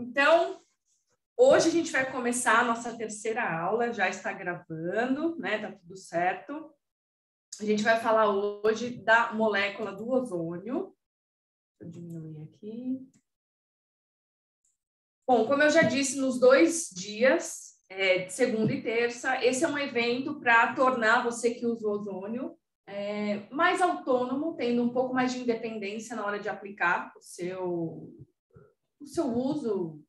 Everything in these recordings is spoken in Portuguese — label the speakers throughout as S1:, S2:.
S1: Então, hoje a gente vai começar a nossa terceira aula, já está gravando, né? Tá tudo certo. A gente vai falar hoje da molécula do ozônio. Deixa eu diminuir aqui. Bom, como eu já disse, nos 2 dias, de segunda e terça, esse é um evento para tornar você que usa o ozônio mais autônomo, tendo um pouco mais de independência na hora de aplicar o seu uso,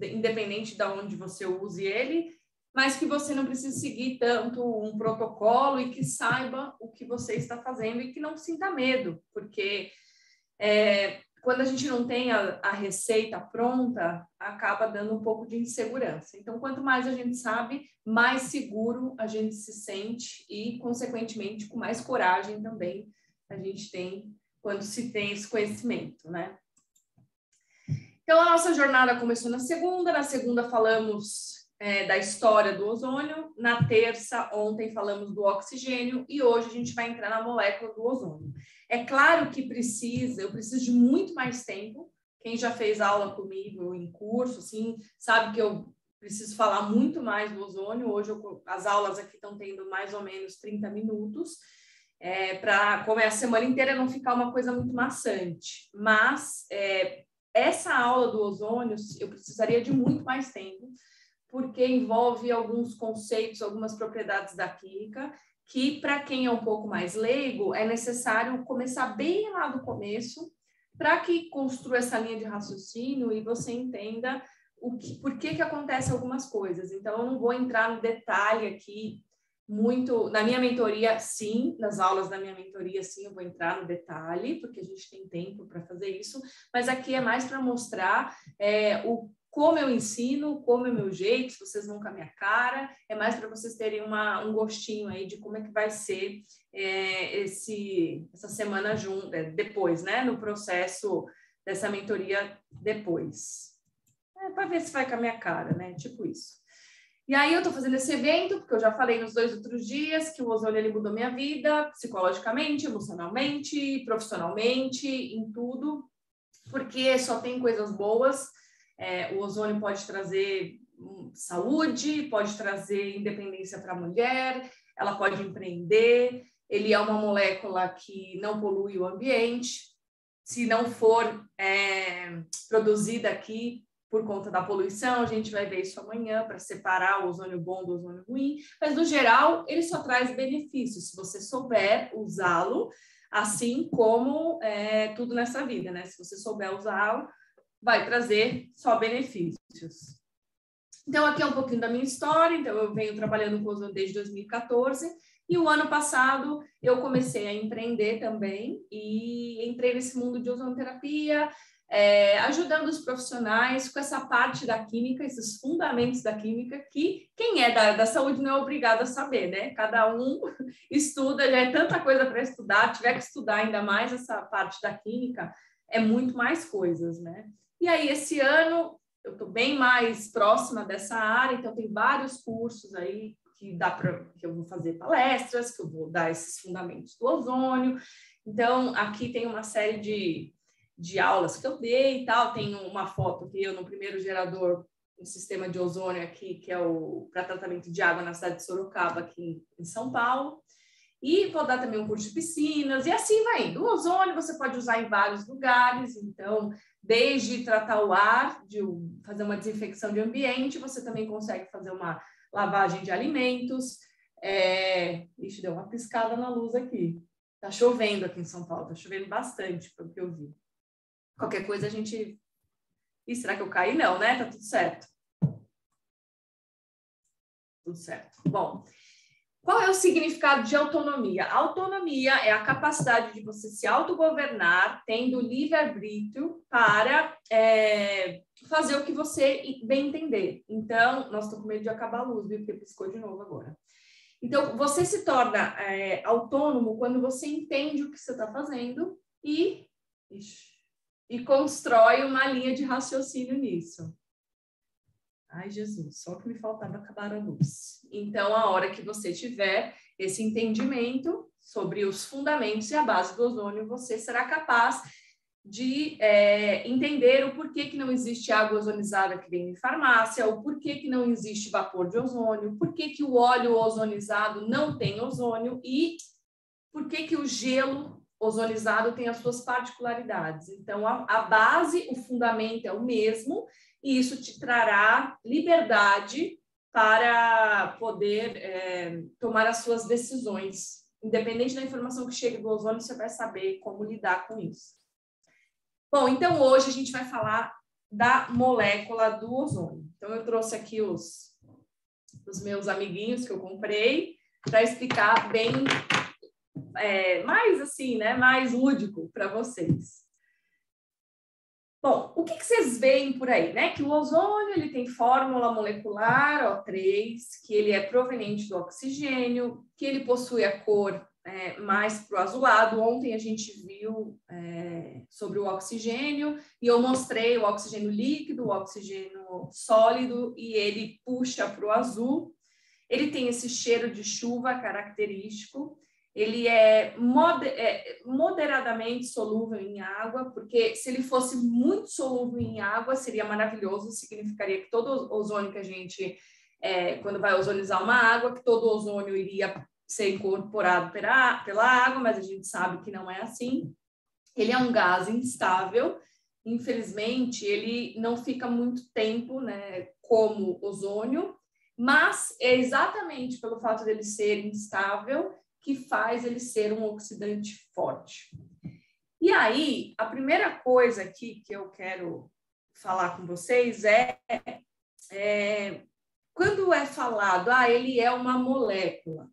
S1: independente de onde você use ele, mas que você não precise seguir tanto um protocolo e que saiba o que você está fazendo e que não sinta medo, porque quando a gente não tem a receita pronta, acaba dando um pouco de insegurança. Então, quanto mais a gente sabe, mais seguro a gente se sente e, consequentemente, com mais coragem também a gente tem quando se tem esse conhecimento, né? Então, a nossa jornada começou na segunda falamos da história do ozônio, na terça, ontem, falamos do oxigênio e hoje a gente vai entrar na molécula do ozônio. É claro que eu preciso de muito mais tempo. Quem já fez aula comigo em curso, assim, sabe que eu preciso falar muito mais do ozônio. Hoje as aulas aqui estão tendo mais ou menos 30 minutos, para, como é a semana inteira, não ficar uma coisa muito maçante. Mas essa aula do ozônio, eu precisaria de muito mais tempo, porque envolve alguns conceitos, algumas propriedades da química, que para quem é um pouco mais leigo, é necessário começar bem lá do começo, para que construa essa linha de raciocínio e você entenda por que acontece algumas coisas. Então, eu não vou entrar no detalhe aqui muito. Na minha mentoria, sim, nas aulas da minha mentoria, sim, eu vou entrar no detalhe, porque a gente tem tempo para fazer isso, mas aqui é mais para mostrar como eu ensino, como é o meu jeito, se vocês vão com a minha cara, é mais para vocês terem um gostinho aí de como é que vai ser essa semana depois, né, no processo dessa mentoria depois. Para ver se vai com a minha cara, né, tipo isso. E aí eu estou fazendo esse evento, porque eu já falei nos 2 outros dias que o ozônio ele mudou minha vida, psicologicamente, emocionalmente, profissionalmente, em tudo, porque só tem coisas boas. O ozônio pode trazer saúde, pode trazer independência para a mulher, ela pode empreender, ele é uma molécula que não polui o ambiente, se não for produzida aqui por conta da poluição, a gente vai ver isso amanhã para separar o ozônio bom do ozônio ruim, mas no geral ele só traz benefícios, se você souber usá-lo, assim como tudo nessa vida, né? Se você souber usá-lo, vai trazer só benefícios. Então, aqui é um pouquinho da minha história. Então, eu venho trabalhando com ozônio desde 2014 e o ano passado eu comecei a empreender também e entrei nesse mundo de ozonoterapia, ajudando os profissionais com essa parte da química, esses fundamentos da química que quem é da saúde não é obrigado a saber, né? Cada um estuda, já é tanta coisa para estudar, tiver que estudar ainda mais essa parte da química, é muito mais coisas, né? E aí, esse ano, eu estou bem mais próxima dessa área, então tem vários cursos aí que eu vou fazer palestras, que eu vou dar esses fundamentos do ozônio. Então, aqui tem uma série de aulas que eu dei e tal. Tem uma foto aqui, eu no primeiro gerador, um sistema de ozônio aqui, que é para tratamento de água na cidade de Sorocaba, aqui em São Paulo. E vou dar também um curso de piscinas, e assim vai indo. O ozônio você pode usar em vários lugares, então, desde tratar o ar, fazer uma desinfecção de ambiente, você também consegue fazer uma lavagem de alimentos. Ixi, deu uma piscada na luz aqui. Tá chovendo aqui em São Paulo, tá chovendo bastante, pelo que eu vi. Qualquer coisa a gente... Ih, será que eu caí? Não, né? Tá tudo certo. Tudo certo. Bom... Qual é o significado de autonomia? Autonomia é a capacidade de você se autogovernar, tendo livre-arbítrio para fazer o que você bem entender. Então, nossa, estou com medo de acabar a luz, viu? Porque piscou de novo agora. Então, você se torna autônomo quando você entende o que você está fazendo e constrói uma linha de raciocínio nisso. Ai, Jesus, só que me faltava acabar a luz. Então, a hora que você tiver esse entendimento sobre os fundamentos e a base do ozônio, você será capaz de entender o porquê que não existe água ozonizada que vem em farmácia, o porquê que não existe vapor de ozônio, porquê que o óleo ozonizado não tem ozônio e porquê que o gelo ozonizado tem as suas particularidades. Então, a base, o fundamento é o mesmo, e isso te trará liberdade para poder tomar as suas decisões. Independente da informação que chegue do ozônio, você vai saber como lidar com isso. Bom, então hoje a gente vai falar da molécula do ozônio. Então eu trouxe aqui os meus amiguinhos que eu comprei para explicar bem, mais assim, né, mais lúdico para vocês. Bom, o que vocês veem por aí, né? Que o ozônio ele tem fórmula molecular O3, que ele é proveniente do oxigênio, que ele possui a cor mais para o azulado. Ontem a gente viu sobre o oxigênio e eu mostrei o oxigênio líquido, o oxigênio sólido e ele puxa para o azul. Ele tem esse cheiro de chuva característico. Ele é moderadamente solúvel em água, porque se ele fosse muito solúvel em água, seria maravilhoso, significaria que todo ozônio que a gente, quando vai ozonizar uma água, que todo ozônio iria ser incorporado pela água, mas a gente sabe que não é assim. Ele é um gás instável, infelizmente, ele não fica muito tempo, né, como ozônio, mas é exatamente pelo fato dele ser instável que faz ele ser um oxidante forte. E aí, a primeira coisa aqui que eu quero falar com vocês quando é falado, ele é uma molécula.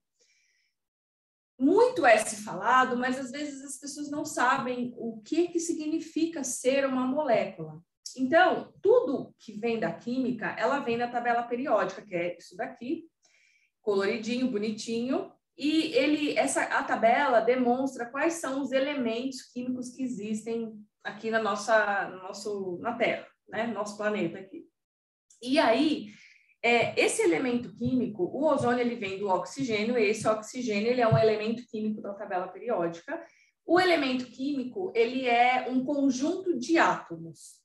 S1: Muito é se falado, mas às vezes as pessoas não sabem o que significa ser uma molécula. Então, tudo que vem da química, ela vem da tabela periódica, que é isso daqui, coloridinho, bonitinho. E a tabela demonstra quais são os elementos químicos que existem aqui na Terra, né? Nosso planeta aqui. E aí, esse elemento químico, o ozônio, ele vem do oxigênio, e esse oxigênio ele é um elemento químico da tabela periódica. O elemento químico, ele é um conjunto de átomos.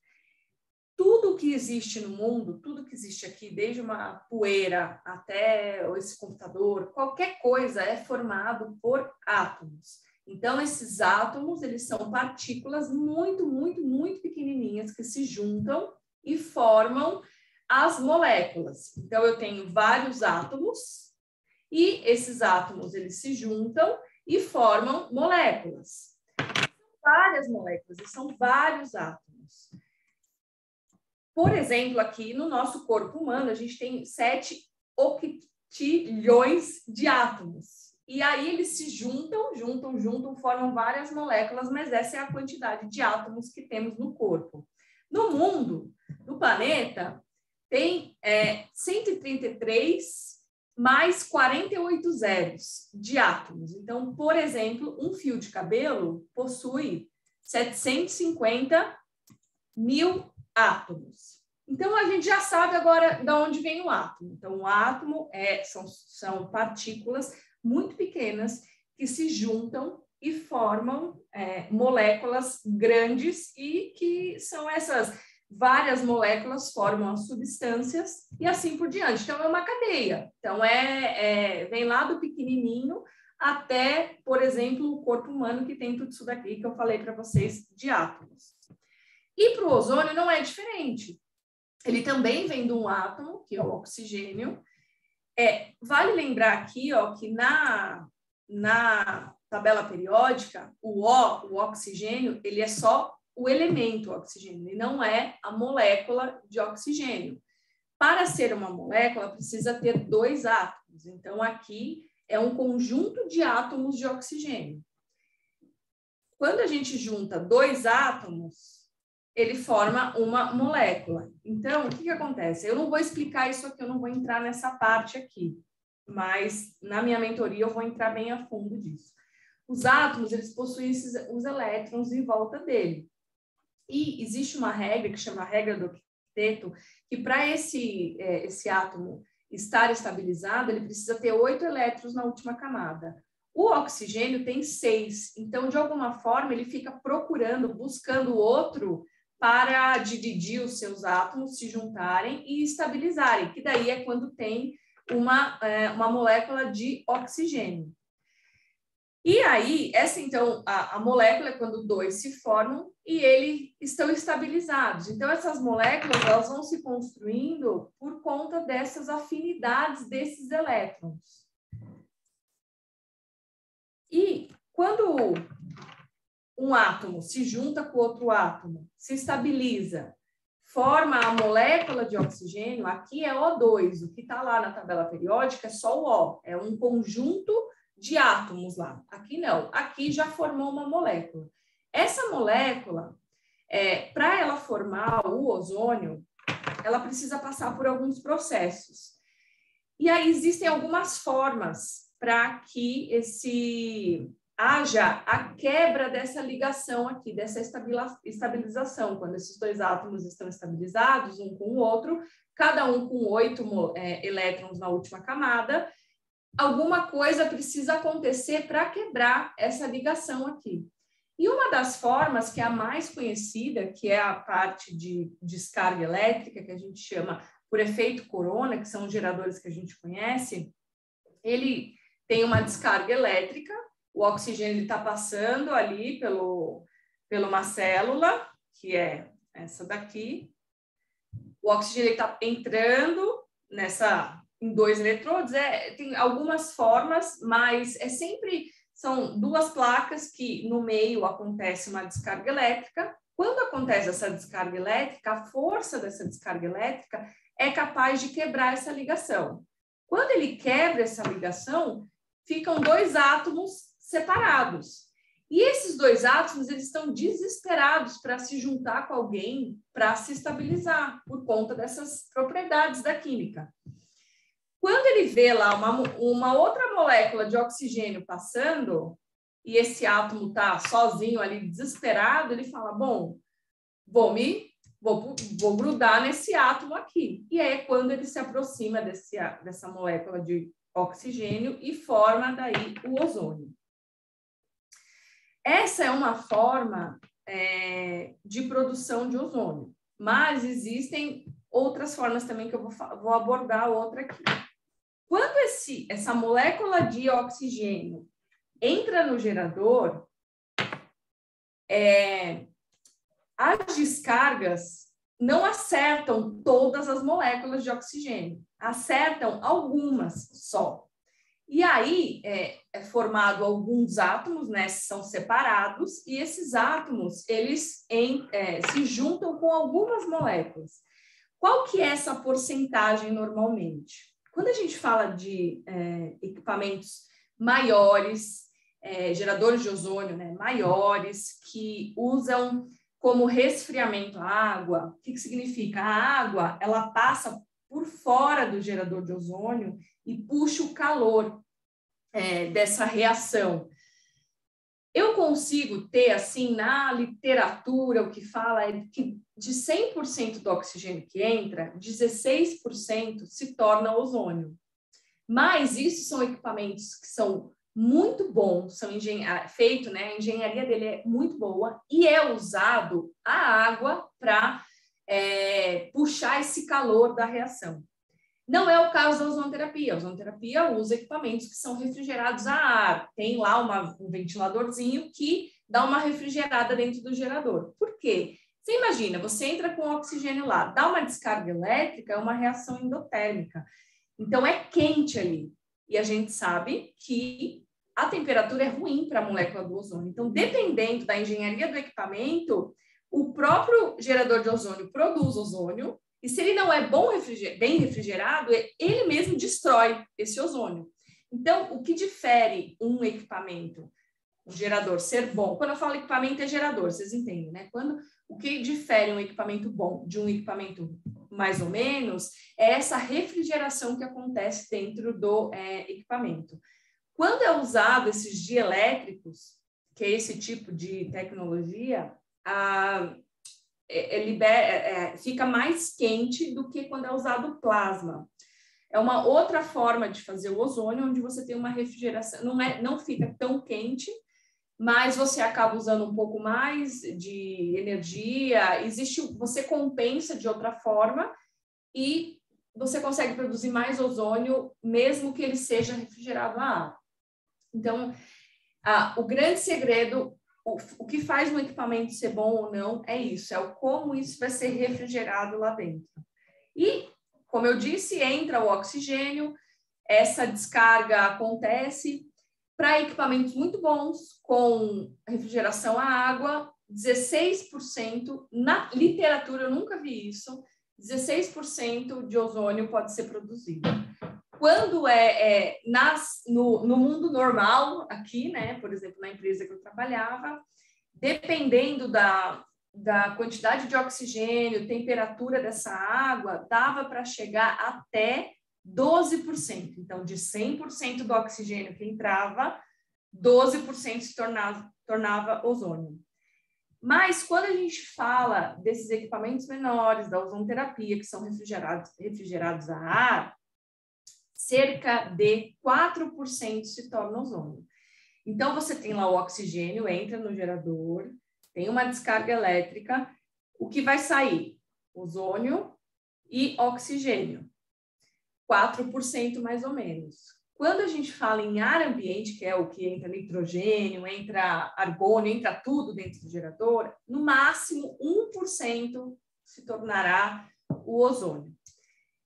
S1: Tudo que existe no mundo, tudo que existe aqui, desde uma poeira até esse computador, qualquer coisa é formado por átomos. Então, esses átomos, eles são partículas muito, muito, muito pequenininhas que se juntam e formam as moléculas. Então, eu tenho vários átomos e esses átomos, eles se juntam e formam moléculas. Várias moléculas, e são vários átomos. Por exemplo, aqui no nosso corpo humano, a gente tem 7 octilhões de átomos. E aí eles se juntam, formam várias moléculas, mas essa é a quantidade de átomos que temos no corpo. No mundo, no planeta, tem 133 mais 48 zeros de átomos. Então, por exemplo, um fio de cabelo possui 750 mil átomos. Então, a gente já sabe agora de onde vem o átomo. Então, o átomo são partículas muito pequenas que se juntam e formam moléculas grandes e que são essas várias moléculas formam as substâncias e assim por diante. Então, é uma cadeia. Então, vem lá do pequenininho até, por exemplo, o corpo humano que tem tudo isso daqui que eu falei para vocês de átomos. E para o ozônio não é diferente. Ele também vem de um átomo, que é o oxigênio. Vale lembrar aqui, que na tabela periódica, o oxigênio, ele é só o elemento oxigênio, ele não é a molécula de oxigênio. Para ser uma molécula, precisa ter 2 átomos. Então, aqui é um conjunto de átomos de oxigênio. Quando a gente junta 2 átomos, ele forma uma molécula. Então, o que acontece? Eu não vou explicar isso aqui, eu não vou entrar nessa parte aqui, mas na minha mentoria eu vou entrar bem a fundo disso. Os átomos, eles possuem os elétrons em volta dele. E existe uma regra que chama a regra do octeto, que para esse átomo estar estabilizado, ele precisa ter 8 elétrons na última camada. O oxigênio tem 6, então, de alguma forma, ele fica buscando outro para dividir os seus átomos, se juntarem e estabilizarem, que daí é quando tem uma molécula de oxigênio. E aí, então, a molécula é quando 2 se formam e eles estão estabilizados. Então, essas moléculas, elas vão se construindo por conta dessas afinidades desses elétrons. E quando um átomo se junta com outro átomo, se estabiliza, forma a molécula de oxigênio, aqui é O2, o que está lá na tabela periódica é só o O, é um conjunto de átomos lá. Aqui não, aqui já formou uma molécula. Essa molécula, para ela formar o ozônio, ela precisa passar por alguns processos. E aí existem algumas formas para que haja a quebra dessa ligação aqui, dessa estabilização, quando esses 2 átomos estão estabilizados, um com o outro, cada um com 8 elétrons na última camada, alguma coisa precisa acontecer para quebrar essa ligação aqui. E uma das formas, que é a mais conhecida, que é a parte de descarga elétrica, que a gente chama por efeito corona, que são os geradores que a gente conhece, ele tem uma descarga elétrica, o oxigênio está passando ali pela uma célula, que é essa daqui, o oxigênio está entrando em 2 eletrodos, tem algumas formas, mas são 2 placas que no meio acontece uma descarga elétrica. Quando acontece essa descarga elétrica, a força dessa descarga elétrica é capaz de quebrar essa ligação. Quando ele quebra essa ligação, ficam 2 átomos separados. E esses 2 átomos, eles estão desesperados para se juntar com alguém para se estabilizar, por conta dessas propriedades da química. Quando ele vê lá uma outra molécula de oxigênio passando, e esse átomo está sozinho ali, desesperado, ele fala, bom, vou grudar nesse átomo aqui. E é quando ele se aproxima dessa molécula de oxigênio e forma daí o ozônio. Essa é uma forma de produção de ozônio, mas existem outras formas também que eu vou abordar outra aqui. Quando essa molécula de oxigênio entra no gerador, as descargas não acertam todas as moléculas de oxigênio, acertam algumas só. E aí é formado alguns átomos, né, são separados, e esses átomos, eles se juntam com algumas moléculas. Qual que é essa porcentagem normalmente? Quando a gente fala de equipamentos maiores, geradores de ozônio, né, maiores, que usam como resfriamento a água, o que significa? A água, ela passa por fora do gerador de ozônio e puxa o calor dessa reação. Eu consigo ter, assim, na literatura, o que fala é que de 100% do oxigênio que entra, 16% se torna ozônio. Mas isso são equipamentos que são muito bons, são feito, né? A engenharia dele é muito boa e é usado a água para puxar esse calor da reação. Não é o caso da ozonoterapia. A ozonoterapia usa equipamentos que são refrigerados a ar. Tem lá um ventiladorzinho que dá uma refrigerada dentro do gerador. Por quê? Você imagina, você entra com oxigênio lá, dá uma descarga elétrica, é uma reação endotérmica. Então, é quente ali. E a gente sabe que a temperatura é ruim para a molécula do ozônio. Então, dependendo da engenharia do equipamento, o próprio gerador de ozônio produz ozônio, e se ele não é bem refrigerado, ele mesmo destrói esse ozônio. Então, o que difere um equipamento, um gerador, ser bom? Quando eu falo equipamento, é gerador, vocês entendem, né? O que difere um equipamento bom de um equipamento mais ou menos é essa refrigeração que acontece dentro do equipamento. Quando é usado esses dielétricos, que é esse tipo de tecnologia, fica mais quente do que quando é usado plasma. é uma outra forma de fazer o ozônio, onde você tem uma refrigeração, não fica tão quente, mas você acaba usando um pouco mais de energia, você compensa de outra forma e você consegue produzir mais ozônio, mesmo que ele seja refrigerado a ar. Então, o grande segredo, o que faz um equipamento ser bom ou não, é isso, como isso vai ser refrigerado lá dentro. E, como eu disse, entra o oxigênio, essa descarga acontece para equipamentos muito bons, com refrigeração a água, 16%, na literatura eu nunca vi isso, 16% de ozônio pode ser produzido. Quando no mundo normal, aqui, né, por exemplo, na empresa que eu trabalhava, dependendo da quantidade de oxigênio, temperatura dessa água, dava para chegar até 12%. Então, de 100% do oxigênio que entrava, 12% se tornava ozônio. Mas quando a gente fala desses equipamentos menores, da ozonoterapia, que são refrigerados a ar, cerca de 4% se torna ozônio. Então, você tem lá o oxigênio, entra no gerador, tem uma descarga elétrica, o que vai sair? Ozônio e oxigênio. 4% mais ou menos. Quando a gente fala em ar ambiente, que é o que entra nitrogênio, entra argônio, entra tudo dentro do gerador, no máximo 1% se tornará o ozônio.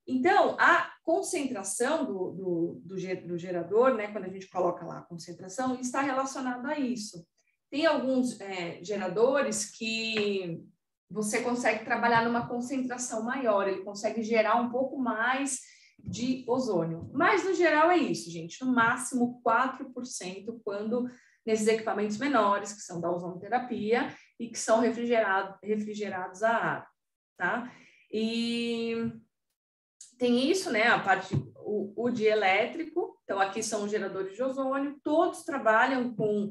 S1: Então, a concentração do gerador, né, quando a gente coloca lá a concentração, está relacionada a isso. Tem alguns geradores que você consegue trabalhar numa concentração maior, ele consegue gerar um pouco mais de ozônio. Mas, no geral, é isso, gente. No máximo 4% quando nesses equipamentos menores, que são da ozonoterapia e que são refrigerados a ar, tá? E tem isso, né? A parte, o de elétrico. Então, aqui são os geradores de ozônio. Todos trabalham com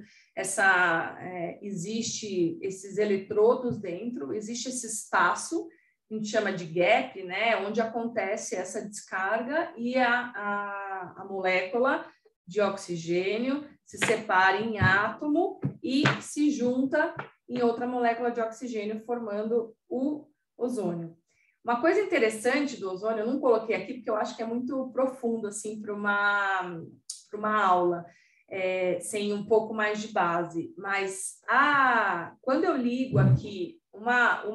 S1: existe esses eletrodos dentro, existe esse espaço, a gente chama de gap, né? Onde acontece essa descarga e a molécula de oxigênio se separa em átomo e se junta em outra molécula de oxigênio, formando o ozônio. Uma coisa interessante do ozônio, eu não coloquei aqui porque eu acho que é muito profundo assim para uma aula, sem um pouco mais de base, mas quando eu ligo aqui uma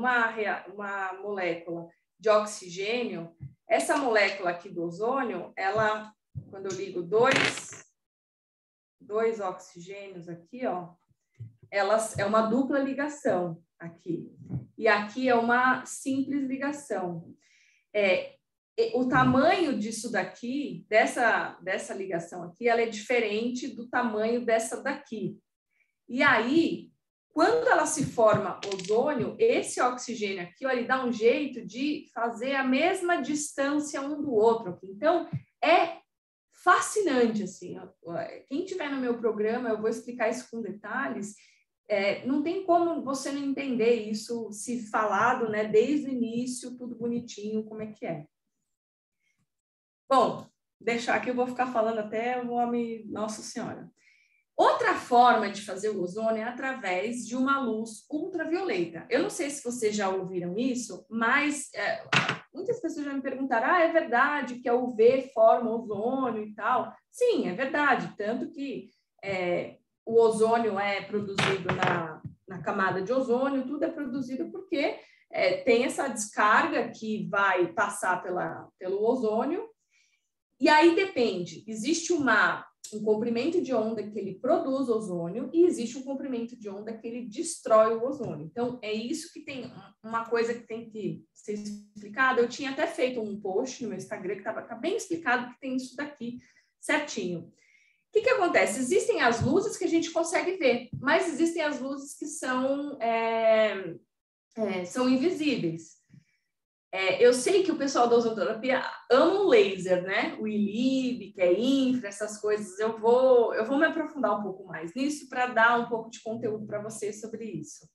S1: molécula de oxigênio, essa molécula aqui do ozônio, ela, quando eu ligo dois oxigênios aqui, ó, elas é uma dupla ligação aqui. E aqui é uma simples ligação. O tamanho disso daqui, dessa ligação aqui, ela é diferente do tamanho dessa daqui. E aí, quando ela se forma ozônio, esse oxigênio aqui, ó, ele dá um jeito de fazer a mesma distância um do outro aqui. Então, é fascinante, assim. Quem tiver no meu programa, eu vou explicar isso com detalhes. Não tem como você não entender isso, se falado, né, desde o início, tudo bonitinho, como é que é. Bom, deixar aqui, eu vou ficar falando até o nome Nossa Senhora. Outra forma de fazer o ozônio é através de uma luz ultravioleta. Eu não sei se vocês já ouviram isso, mas muitas pessoas já me perguntaram, é verdade que a UV forma ozônio e tal? Sim, é verdade, tanto que o ozônio é produzido na camada de ozônio, tudo é produzido porque tem essa descarga que vai passar pelo ozônio, e aí depende, existe um comprimento de onda que ele produz ozônio e existe um comprimento de onda que ele destrói o ozônio. Então, é isso que tem uma coisa que tem que ser explicada. Eu tinha até feito um post no meu Instagram que tá bem explicado que tem isso daqui certinho. O que acontece? Existem as luzes que a gente consegue ver, mas existem as luzes que são invisíveis. Eu sei que o pessoal da ozonoterapia ama o laser, né? O ILIB, que é infra, essas coisas. Eu vou me aprofundar um pouco mais nisso para dar um pouco de conteúdo para vocês sobre isso.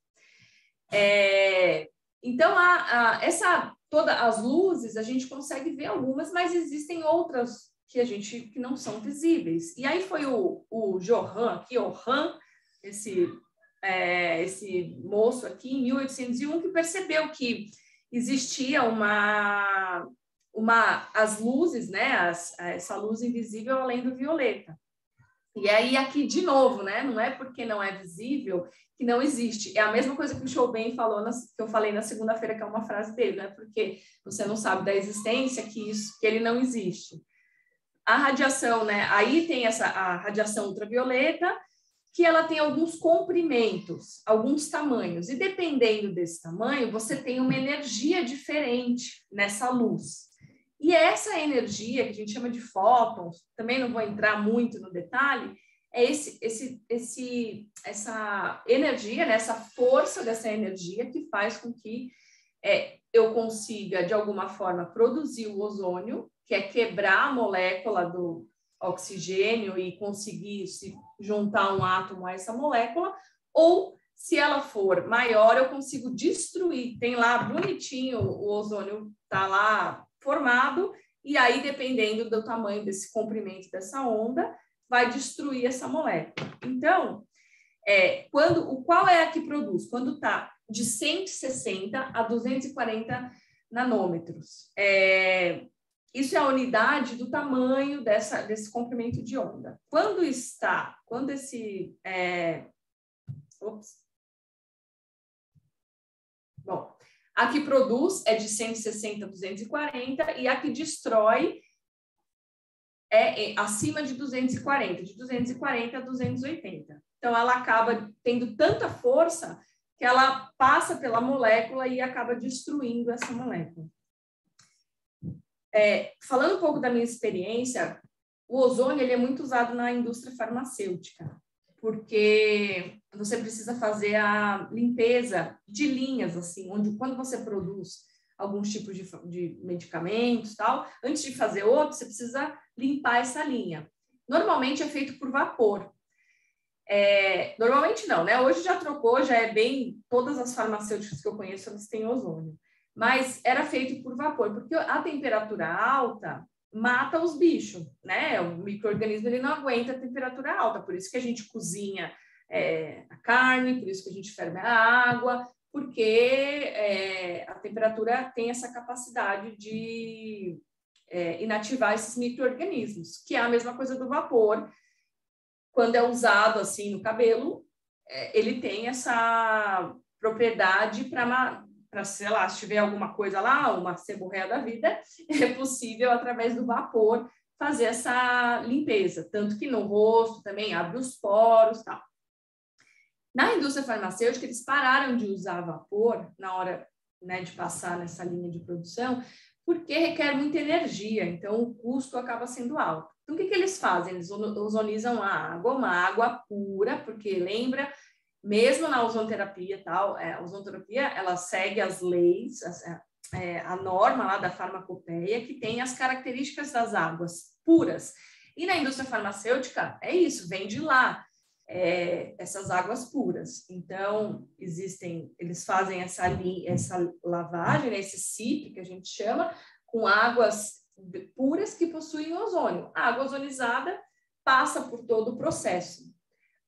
S1: Então, todas as luzes, a gente consegue ver algumas, mas existem outras que não são visíveis. E aí foi o Johann, aqui, o Han, esse moço aqui, em 1801, que percebeu que existia as luzes, né, essa luz invisível além do violeta. E aí aqui, de novo, né, não é porque não é visível que não existe. É a mesma coisa que o Choben falou, que eu falei na segunda-feira, que é uma frase dele, né, porque você não sabe da existência que ele não existe. A radiação, né, aí tem a radiação ultravioleta, que ela tem alguns comprimentos, alguns tamanhos, e dependendo desse tamanho, você tem uma energia diferente nessa luz. E essa energia, que a gente chama de fótons, também não vou entrar muito no detalhe, é essa energia, né, essa força dessa energia que faz com que eu consiga, de alguma forma, produzir o ozônio, que é quebrar a molécula do oxigênio e conseguir se juntar um átomo a essa molécula, ou se ela for maior, eu consigo destruir. Tem lá bonitinho, o ozônio está lá formado, e aí, dependendo do tamanho desse comprimento dessa onda, vai destruir essa molécula. Então, qual é a que produz? Quando está de 160 a 240 nanômetros. Isso é a unidade do tamanho desse comprimento de onda. Quando Bom, a que produz é de 160 a 240 e a que destrói é acima de 240, de 240 a 280. Então, ela acaba tendo tanta força que ela passa pela molécula e acaba destruindo essa molécula. Falando um pouco da minha experiência, o ozônio ele é muito usado na indústria farmacêutica, porque você precisa fazer a limpeza de linhas, assim, quando você produz alguns tipos de medicamentos, tal, antes de fazer outro, você precisa limpar essa linha. Normalmente é feito por vapor. Normalmente não, né? Hoje já trocou, já é bem... Todas as farmacêuticas que eu conheço, elas têm ozônio. Mas era feito por vapor, porque a temperatura alta mata os bichos, né? O micro-organismo ele não aguenta a temperatura alta, por isso que a gente cozinha a carne, por isso que a gente ferve a água, porque a temperatura tem essa capacidade de inativar esses micro-organismos, que é a mesma coisa do vapor. Quando é usado assim no cabelo, ele tem essa propriedade para, sei lá, se tiver alguma coisa lá, uma seborréia da vida, é possível, através do vapor, fazer essa limpeza. Tanto que no rosto também abre os poros e tal. Na indústria farmacêutica, eles pararam de usar vapor na hora, né, de passar nessa linha de produção, porque requer muita energia, então o custo acaba sendo alto. Então, o que eles fazem? Eles ozonizam a água, uma água pura, porque lembra, mesmo na ozonoterapia tal, a ozonoterapia, ela segue as leis, a norma lá da farmacopeia, que tem as características das águas puras. E na indústria farmacêutica, é isso, vem de lá. Essas águas puras. Então, eles fazem essa lavagem, né, esse CIP, que a gente chama, com águas puras que possuem ozônio. A água ozonizada passa por todo o processo.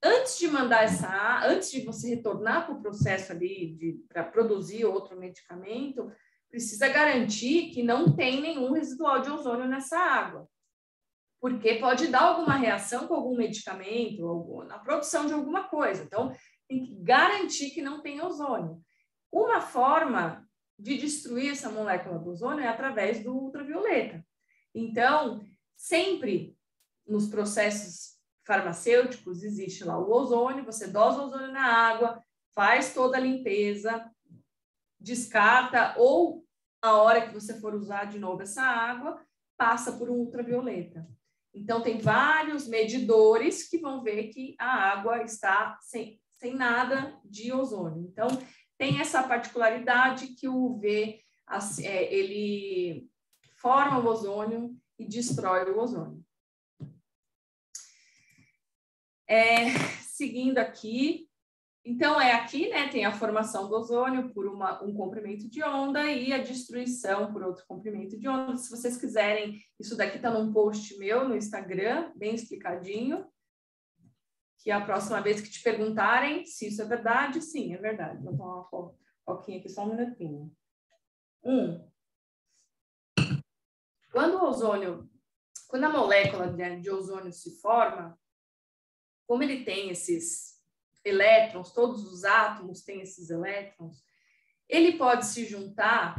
S1: Antes de você retornar para o processo ali para produzir outro medicamento, precisa garantir que não tem nenhum residual de ozônio nessa água, porque pode dar alguma reação com algum medicamento, na produção de alguma coisa. Então, tem que garantir que não tem ozônio. Uma forma de destruir essa molécula do ozônio é através do ultravioleta. Então, sempre nos processos farmacêuticos existe lá o ozônio, você dosa o ozônio na água, faz toda a limpeza, descarta, ou a hora que você for usar de novo essa água, passa por um ultravioleta. Então, tem vários medidores que vão ver que a água está sem nada de ozônio. Então, tem essa particularidade que o UV, ele forma o ozônio e destrói o ozônio. Seguindo aqui, Então, aqui, né, tem a formação do ozônio por um comprimento de onda e a destruição por outro comprimento de onda. Se vocês quiserem, isso daqui está num post meu no Instagram, bem explicadinho, que a próxima vez que te perguntarem se isso é verdade, sim, é verdade. Vou tomar uma coquinha aqui só um minutinho. Quando a molécula de ozônio se forma, como ele tem esses elétrons, todos os átomos têm esses elétrons, ele pode se juntar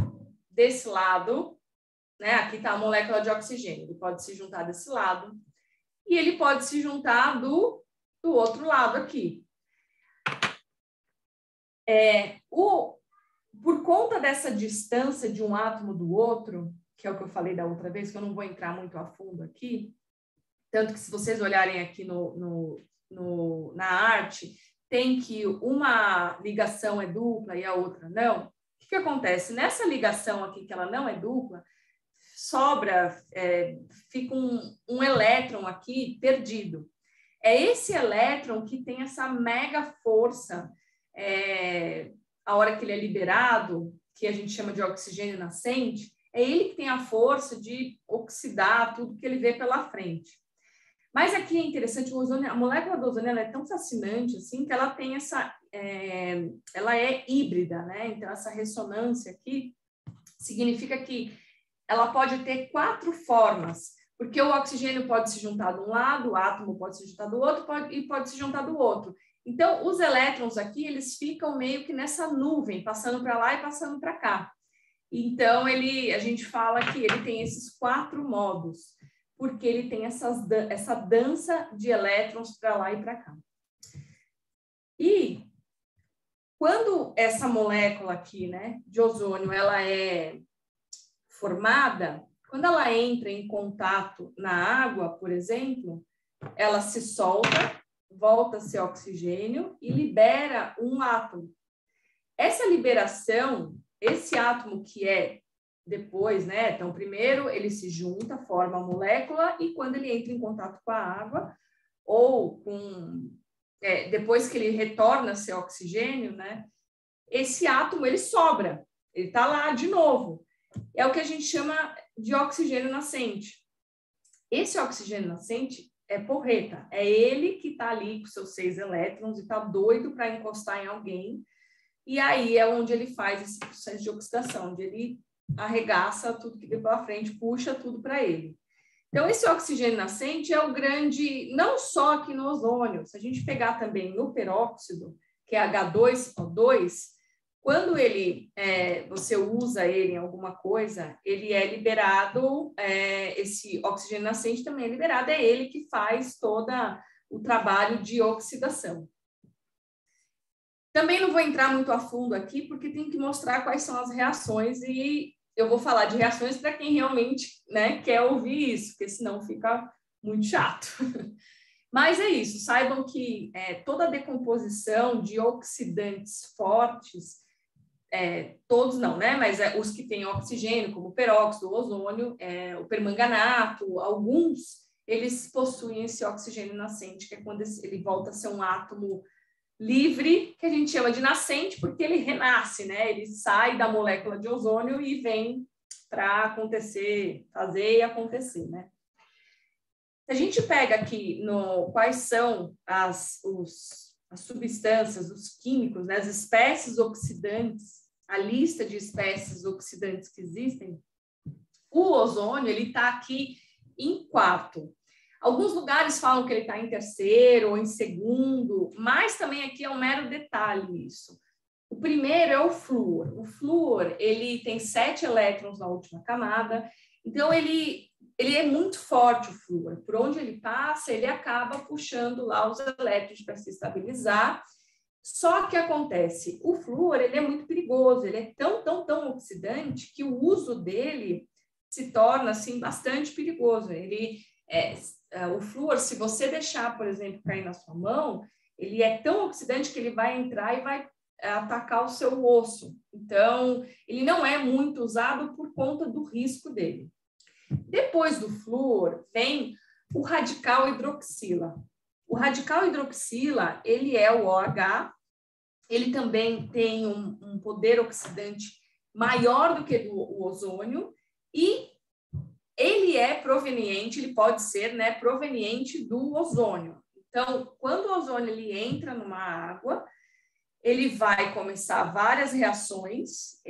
S1: desse lado, né? Aqui está a molécula de oxigênio, ele pode se juntar desse lado, e ele pode se juntar do outro lado aqui. Por conta dessa distância de um átomo do outro, que é o que eu falei da outra vez, que eu não vou entrar muito a fundo aqui, tanto que se vocês olharem aqui na arte, tem que uma ligação é dupla e a outra não. O que acontece? Nessa ligação aqui, que ela não é dupla, fica um elétron aqui perdido. É esse elétron que tem essa mega força, a hora que ele é liberado, que a gente chama de oxigênio nascente, é ele que tem a força de oxidar tudo que ele vê pela frente. Mas aqui é interessante, a molécula do ozônio ela é tão fascinante assim que ela tem ela é híbrida, né? Então essa ressonância aqui significa que ela pode ter 4 formas, porque o oxigênio pode se juntar de um lado, o átomo pode se juntar do outro e pode se juntar do outro. Então os elétrons aqui eles ficam meio que nessa nuvem, passando para lá e passando para cá. Então a gente fala que ele tem esses 4 modos, porque ele tem essa dança de elétrons para lá e para cá. E quando essa molécula aqui, né, de ozônio, ela é formada, quando ela entra em contato na água, por exemplo, ela se solta, volta a ser oxigênio e libera um átomo. Essa liberação, esse átomo que é depois, né? Então, primeiro ele se junta, forma a molécula e quando ele entra em contato com a água ou depois que ele retorna a ser oxigênio, né? Esse átomo ele sobra, ele está lá de novo. É o que a gente chama de oxigênio nascente. Esse oxigênio nascente é porreta, é ele que está ali com seus 6 elétrons e está doido para encostar em alguém. E aí é onde ele faz esse processo de oxidação, onde ele arregaça tudo que vem pela frente, puxa tudo para ele. Então, esse oxigênio nascente é o grande, não só aqui no ozônio, se a gente pegar também no peróxido, que é H2O2, quando você usa ele em alguma coisa, ele é liberado, esse oxigênio nascente também é liberado, é ele que faz todo o trabalho de oxidação. Também não vou entrar muito a fundo aqui, porque tem que mostrar quais são as reações e eu vou falar de reações para quem realmente, né, quer ouvir isso, porque senão fica muito chato. Mas é isso, saibam que toda a decomposição de oxidantes fortes, todos não, né, mas os que têm oxigênio, como o peróxido, o ozônio, o permanganato, alguns, eles possuem esse oxigênio nascente, que é quando ele volta a ser um átomo livre, que a gente chama de nascente, porque ele renasce, né? Ele sai da molécula de ozônio e vem para acontecer, fazer e acontecer, né? Se a gente pega aqui quais são as substâncias, os químicos, né? As espécies oxidantes, a lista de espécies oxidantes que existem, o ozônio, ele está aqui em 4. Alguns lugares falam que ele está em 3º ou em 2º, mas também aqui é um mero detalhe isso. O primeiro é o flúor. O flúor, ele tem 7 elétrons na última camada, então ele é muito forte, o flúor. Por onde ele passa, ele acaba puxando lá os elétrons para se estabilizar. Só que acontece, o flúor, ele é muito perigoso, ele é tão oxidante que o uso dele se torna, assim, bastante perigoso. O flúor, se você deixar, por exemplo, cair na sua mão, ele é tão oxidante que ele vai entrar e vai atacar o seu osso. Então, ele não é muito usado por conta do risco dele. Depois do flúor, vem o radical hidroxila. O radical hidroxila, ele é o OH, ele também tem um poder oxidante maior do que o ozônio e ele é proveniente, ele pode ser, né, proveniente do ozônio. Então, quando o ozônio ele entra numa água, ele vai começar várias reações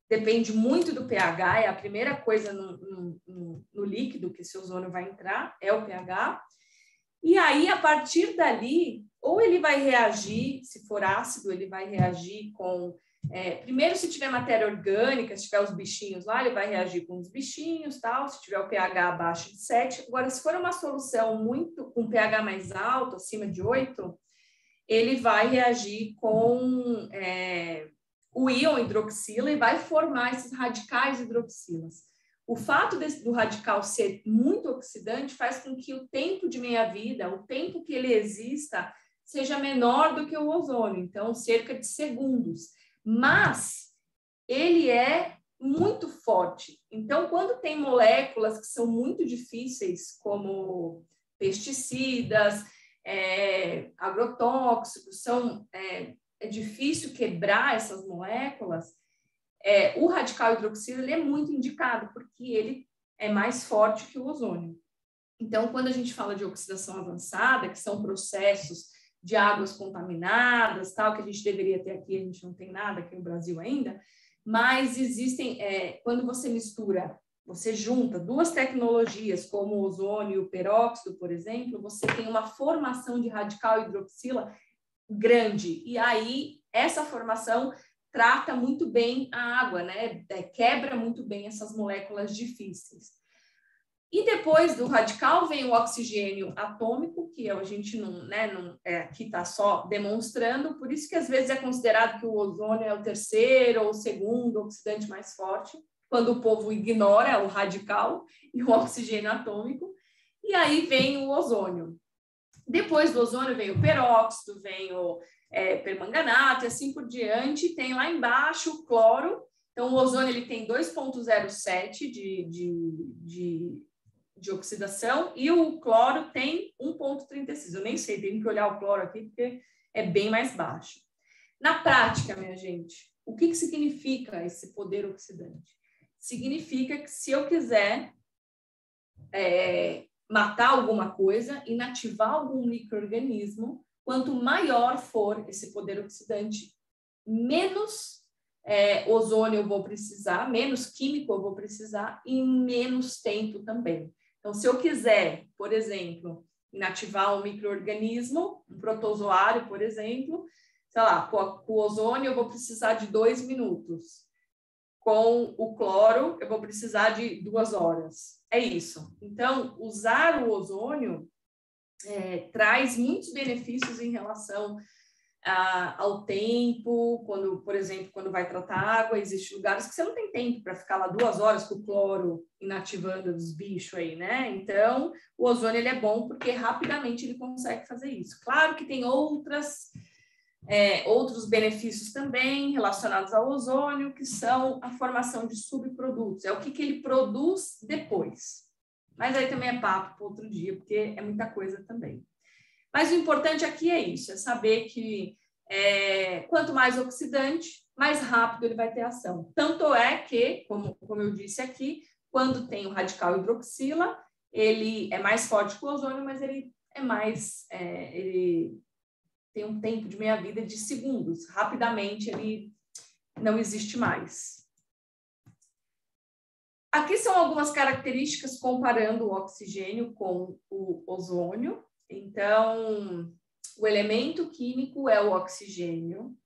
S1: depende muito do pH, é a primeira coisa no líquido que esse ozônio vai entrar, é o pH. E aí, a partir dali, ou ele vai reagir, se for ácido, ele vai reagir com... primeiro, se tiver matéria orgânica, se tiver os bichinhos lá, ele vai reagir com os bichinhos, tal, se tiver o pH abaixo de 7. Agora, se for uma solução com pH mais alto, acima de 8, ele vai reagir com o íon hidroxila e vai formar esses radicais hidroxilas. O fato do radical ser muito oxidante faz com que o tempo de meia-vida, o tempo que ele exista, seja menor do que o ozônio, então cerca de segundos. Mas ele é muito forte. Então, quando tem moléculas que são muito difíceis, como pesticidas, agrotóxicos, é difícil quebrar essas moléculas, o radical hidroxila ele é muito indicado, porque ele é mais forte que o ozônio. Então, quando a gente fala de oxidação avançada, que são processos de águas contaminadas, tal, que a gente deveria ter aqui, a gente não tem nada aqui no Brasil ainda, mas existem, quando você mistura, você junta duas tecnologias, como o ozônio e o peróxido, por exemplo, você tem uma formação de radical hidroxila grande, e aí essa formação trata muito bem a água, né? Quebra muito bem essas moléculas difíceis. E depois do radical vem o oxigênio atômico, que a gente aqui está só demonstrando, por isso que às vezes é considerado que o ozônio é o terceiro ou o segundo oxidante mais forte, quando o povo ignora o radical e o oxigênio atômico, e aí vem o ozônio. Depois do ozônio vem o peróxido, vem o permanganato e assim por diante. Tem lá embaixo o cloro. Então, o ozônio ele tem 2,07 de oxidação e o cloro tem 1,36. Eu nem sei, tenho que olhar o cloro aqui porque é bem mais baixo. Na prática, minha gente, o que significa esse poder oxidante? Significa que se eu quiser matar alguma coisa, inativar algum micro-organismo, quanto maior for esse poder oxidante, menos ozônio eu vou precisar, menos químico eu vou precisar e menos tempo também. Então, se eu quiser, por exemplo, inativar um micro-organismo, um protozoário, por exemplo, sei lá, com o ozônio eu vou precisar de 2 minutos. Com o cloro, eu vou precisar de 2 horas. É isso. Então, usar o ozônio traz muitos benefícios em relação ao tempo, por exemplo, quando vai tratar água, existem lugares que você não tem tempo para ficar lá 2 horas com o cloro inativando os bichos aí, né? Então, o ozônio ele é bom porque rapidamente ele consegue fazer isso. Claro que tem outros benefícios também relacionados ao ozônio, que são a formação de subprodutos, é o que ele produz depois. Mas aí também é papo para outro dia, porque é muita coisa também. Mas o importante aqui é isso, é saber que quanto mais oxidante, mais rápido ele vai ter ação. Tanto é que, como eu disse aqui, quando tem o radical hidroxila, ele é mais forte que o ozônio, mas ele é mais... ele tem um tempo de meia-vida de segundos. Rapidamente, ele não existe mais. Aqui são algumas características comparando o oxigênio com o ozônio. Então, o elemento químico é o oxigênio.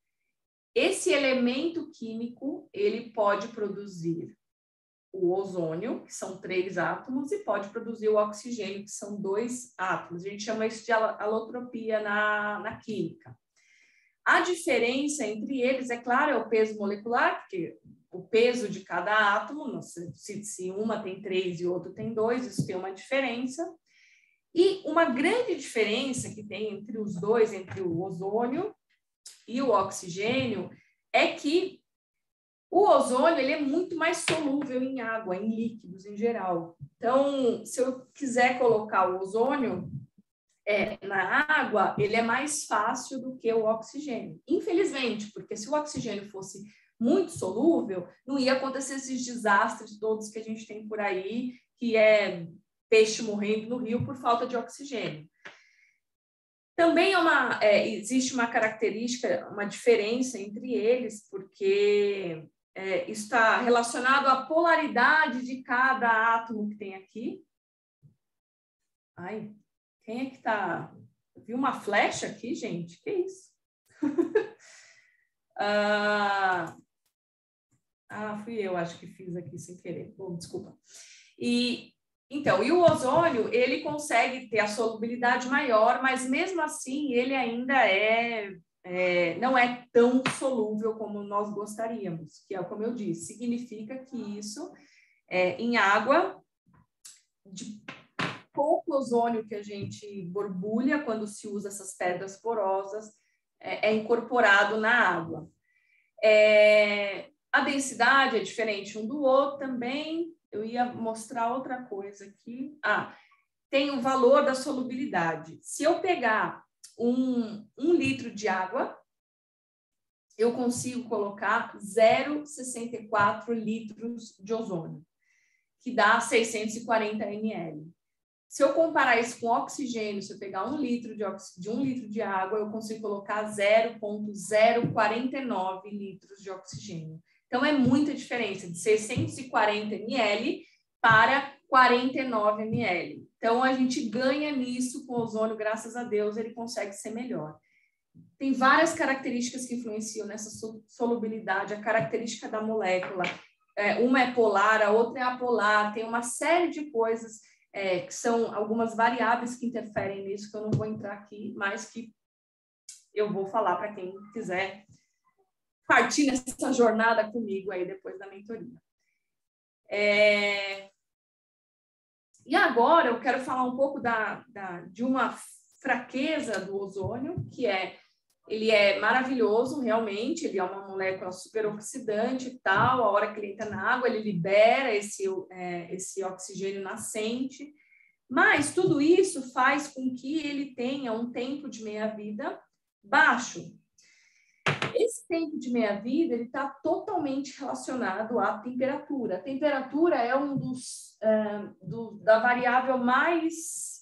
S1: Esse elemento químico, ele pode produzir o ozônio, que são 3 átomos, e pode produzir o oxigênio, que são 2 átomos. A gente chama isso de alotropia na química. A diferença entre eles, é claro, é o peso molecular, porque o peso de cada átomo, se uma tem 3 e o outro tem 2, isso tem uma diferença. E uma grande diferença que tem entre os dois, entre o ozônio e o oxigênio, é que o ozônio ele é muito mais solúvel em água, em líquidos em geral. Então, se eu quiser colocar o ozônio na água, ele é mais fácil do que o oxigênio. Infelizmente, porque se o oxigênio fosse muito solúvel, não ia acontecer esses desastres todos que a gente tem por aí, que é peixe morrendo no rio por falta de oxigênio. Também existe uma característica, uma diferença entre eles, porque está relacionado à polaridade de cada átomo que tem aqui. Ai, quem é que está? Viu uma flecha aqui, gente? Que isso? Fui eu, acho que fiz aqui sem querer. Bom, desculpa. E o ozônio, ele consegue ter a solubilidade maior, mas mesmo assim ele ainda não é tão solúvel como nós gostaríamos, que é como eu disse, significa que isso em água, de pouco ozônio que a gente borbulha quando se usa essas pedras porosas, é incorporado na água. A densidade é diferente um do outro também. Eu ia mostrar outra coisa aqui. Tem o valor da solubilidade. Se eu pegar um litro de água, eu consigo colocar 0,64 litros de ozônio, que dá 640 ml. Se eu comparar isso com oxigênio, se eu pegar um litro de água, eu consigo colocar 0,049 litros de oxigênio. Então, é muita diferença, de 640 ml para 49 ml. Então, a gente ganha nisso com o ozônio, graças a Deus, ele consegue ser melhor. Tem várias características que influenciam nessa solubilidade, a característica da molécula. Uma é polar, a outra é apolar, tem uma série de coisas que são algumas variáveis que interferem nisso, que eu não vou entrar aqui, mas que eu vou falar para quem quiser partir nessa jornada comigo aí depois da mentoria. E agora eu quero falar um pouco de uma fraqueza do ozônio, que ele é maravilhoso, realmente, ele é uma molécula superoxidante e tal, a hora que ele entra na água, ele libera esse oxigênio nascente, mas tudo isso faz com que ele tenha um tempo de meia-vida baixo. Esse tempo de meia-vida ele está totalmente relacionado à temperatura. A temperatura é da variável mais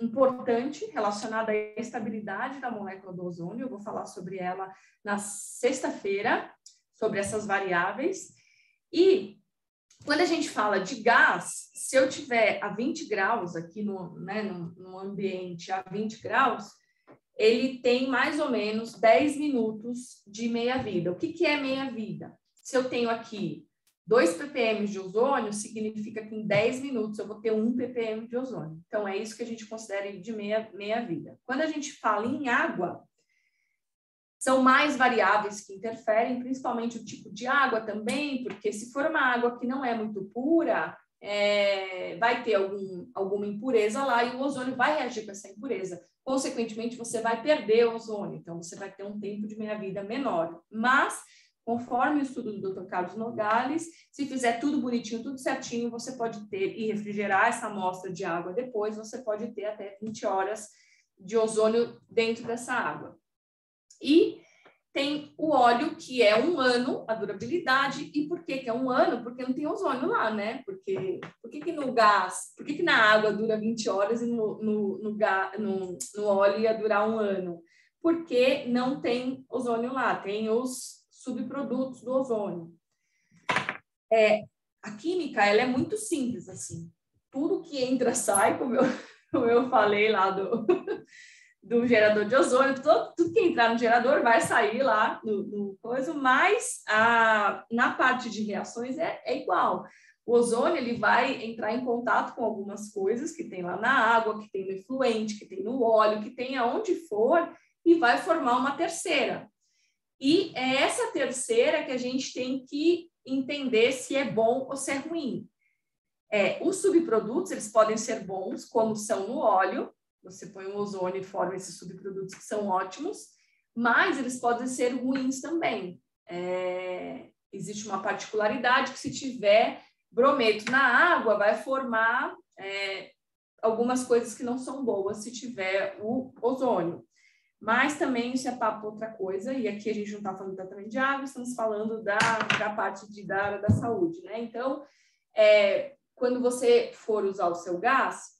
S1: importante relacionada à estabilidade da molécula do ozônio. Eu vou falar sobre ela na sexta-feira, sobre essas variáveis. E quando a gente fala de gás, se eu tiver a 20 graus aqui no ambiente a 20 graus, ele tem mais ou menos 10 minutos de meia-vida. O que é meia-vida? Se eu tenho aqui 2 ppm de ozônio, significa que em 10 minutos eu vou ter 1 ppm de ozônio. Então, é isso que a gente considera de meia-vida. Quando a gente fala em água, são mais variáveis que interferem, principalmente o tipo de água também, porque se for uma água que não é muito pura, vai ter alguma impureza lá e o ozônio vai reagir com essa impureza. Consequentemente, você vai perder o ozônio, então você vai ter um tempo de meia-vida menor. Mas, conforme o estudo do Dr. Carlos Nogales, se fizer tudo bonitinho, tudo certinho, você pode ter e refrigerar essa amostra de água depois, você pode ter até 20 horas de ozônio dentro dessa água. E tem o óleo, que é 1 ano a durabilidade. E por que é 1 ano? Porque não tem ozônio lá, né? Por que no gás, por que na água dura 20 horas e no óleo ia durar 1 ano? Porque não tem ozônio lá, tem os subprodutos do ozônio. A química, ela é muito simples, assim. Tudo que entra, sai, como eu falei lá do gerador de ozônio, tudo que entrar no gerador vai sair lá no coisa, mas na parte de reações é igual. O ozônio ele vai entrar em contato com algumas coisas que tem lá na água, que tem no efluente, que tem no óleo, que tem aonde for, e vai formar uma terceira. E é essa terceira que a gente tem que entender se é bom ou se é ruim. Os subprodutos, eles podem ser bons, como são no óleo. Você põe um ozônio e forma esses subprodutos que são ótimos, mas eles podem ser ruins também. Existe uma particularidade que se tiver brometo na água, vai formar algumas coisas que não são boas se tiver o ozônio. Mas também isso é papo outra coisa, e aqui a gente não está falando do tratamento de água, estamos falando da parte da área da saúde, né? Então, quando você for usar o seu gás,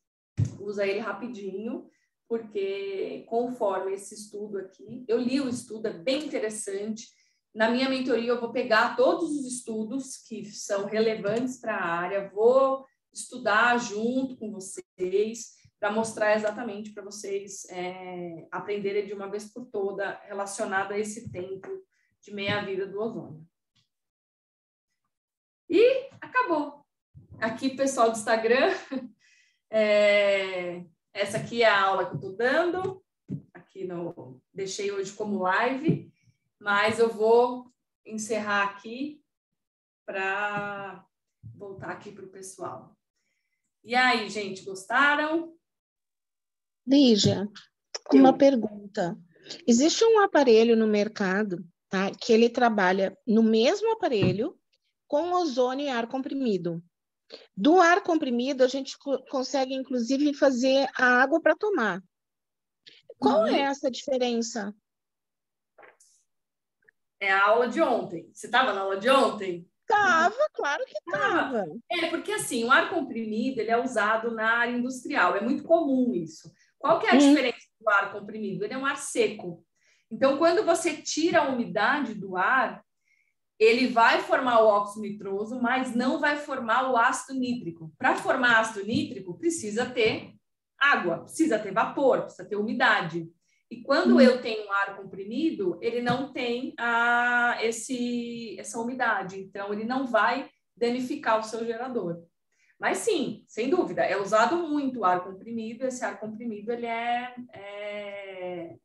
S1: usa ele rapidinho, porque conforme esse estudo aqui, eu li o estudo, é bem interessante. Na minha mentoria eu vou pegar todos os estudos que são relevantes para a área, vou estudar junto com vocês, para mostrar exatamente para vocês aprenderem de uma vez por toda relacionado a esse tempo de meia-vida do ozônio. E acabou. Aqui, pessoal do Instagram, essa aqui é a aula que eu estou dando, aqui deixei hoje como live, mas eu vou encerrar aqui para voltar aqui para o pessoal. E aí, gente, gostaram?
S2: Lígia, uma pergunta. Existe um aparelho no mercado, tá, que ele trabalha no mesmo aparelho com ozônio e ar comprimido. Do ar comprimido, a gente consegue, inclusive, fazer a água para tomar. Qual é essa diferença?
S1: É a aula de ontem. Você estava na aula de ontem?
S2: Tava, claro que tava.
S1: Porque assim, o ar comprimido ele é usado na área industrial. É muito comum isso. Qual que é a diferença do ar comprimido? Ele é um ar seco. Então, quando você tira a umidade do ar, ele vai formar o óxido nitroso, mas não vai formar o ácido nítrico. Para formar ácido nítrico, precisa ter água, precisa ter vapor, precisa ter umidade. E quando eu tenho um ar comprimido, ele não tem essa umidade, então ele não vai danificar o seu gerador. Mas sim, sem dúvida, é usado muito o ar comprimido. Esse ar comprimido,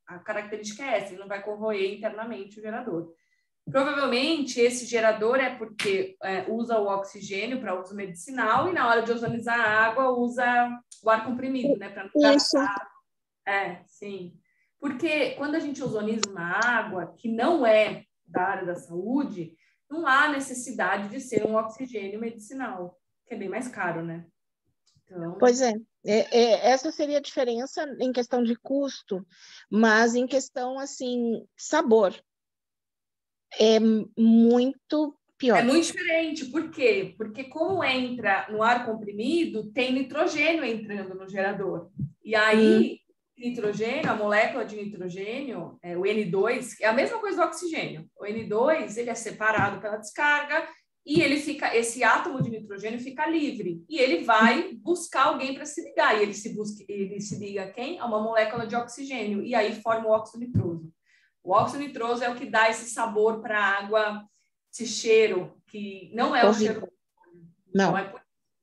S1: a característica é essa, ele não vai corroer internamente o gerador. Provavelmente esse gerador é porque usa o oxigênio para uso medicinal e na hora de ozonizar a água usa o ar comprimido, né? Para não gastar. Sim. Porque quando a gente ozoniza uma água que não é da área da saúde, não há necessidade de ser um oxigênio medicinal, que é bem mais caro, né? Então...
S2: Pois é. Essa seria a diferença em questão de custo, mas em questão, assim, sabor. É muito pior.
S1: É muito diferente. Por quê? Porque como entra no ar comprimido, tem nitrogênio entrando no gerador. E aí, nitrogênio, a molécula de nitrogênio, o N2, é a mesma coisa do oxigênio. O N2, ele é separado pela descarga e esse átomo de nitrogênio fica livre. E ele vai buscar alguém para se ligar. E ele se liga a quem? A uma molécula de oxigênio. E aí forma o óxido nitroso. O óxido nitroso é o que dá esse sabor para a água, esse cheiro, que não é o cheiro.
S2: Não.
S1: É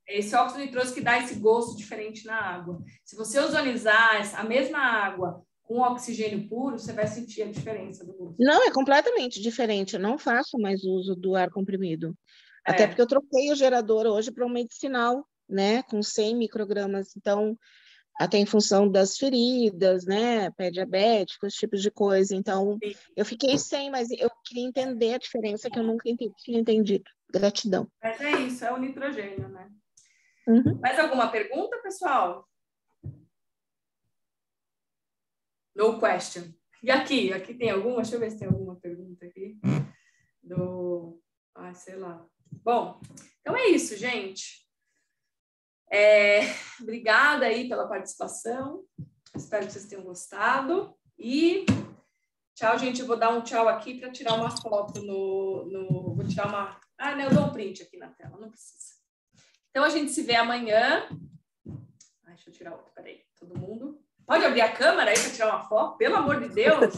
S1: esse óxido nitroso que dá esse gosto diferente na água. Se você ozonizar a mesma água com oxigênio puro, você vai sentir a diferença do gosto.
S2: Não, é completamente diferente. Eu não faço mais uso do ar comprimido. Até porque eu troquei o gerador hoje para um medicinal, né, com 100 microgramas. Então, até em função das feridas, né, pé diabético, esse tipo de coisa. Então, eu fiquei sem, mas eu queria entender a diferença que eu nunca tinha entendido. Gratidão.
S1: Mas é isso, é o nitrogênio, né? Mais alguma pergunta, pessoal? No question. E aqui tem alguma? Deixa eu ver se tem alguma pergunta aqui. Sei lá. Bom, então é isso, gente. Obrigada aí pela participação. Espero que vocês tenham gostado. E tchau, gente. Eu vou dar um tchau aqui para tirar uma foto Vou tirar uma... não, eu dou um print aqui na tela, não precisa. Então, a gente se vê amanhã. Deixa eu tirar outro, peraí. Todo mundo. Pode abrir a câmera aí para tirar uma foto? Pelo amor de Deus!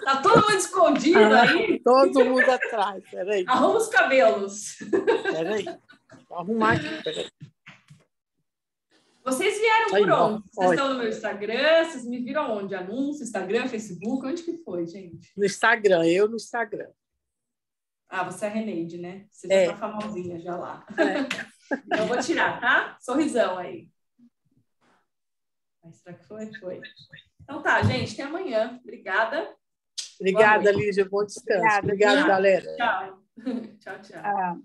S1: Tá todo mundo escondido aí.
S3: Todo mundo atrás, peraí.
S1: Arruma os cabelos.
S3: Peraí. Vou arrumar aqui, peraí.
S1: Vocês vieram por onde? Vocês estão no meu Instagram? Vocês me viram onde? Anúncio, Instagram, Facebook? Onde que foi, gente?
S3: No Instagram, eu no Instagram.
S1: Você é a Reneide, né? Você já tá famosinha já lá. Então, eu vou tirar, tá? Sorrisão aí. Será que foi? Foi. Então tá, gente. Até amanhã. Obrigada.
S3: Obrigada, Lígia. Bom descanso. Obrigada, galera.
S1: Tchau. Tchau, tchau.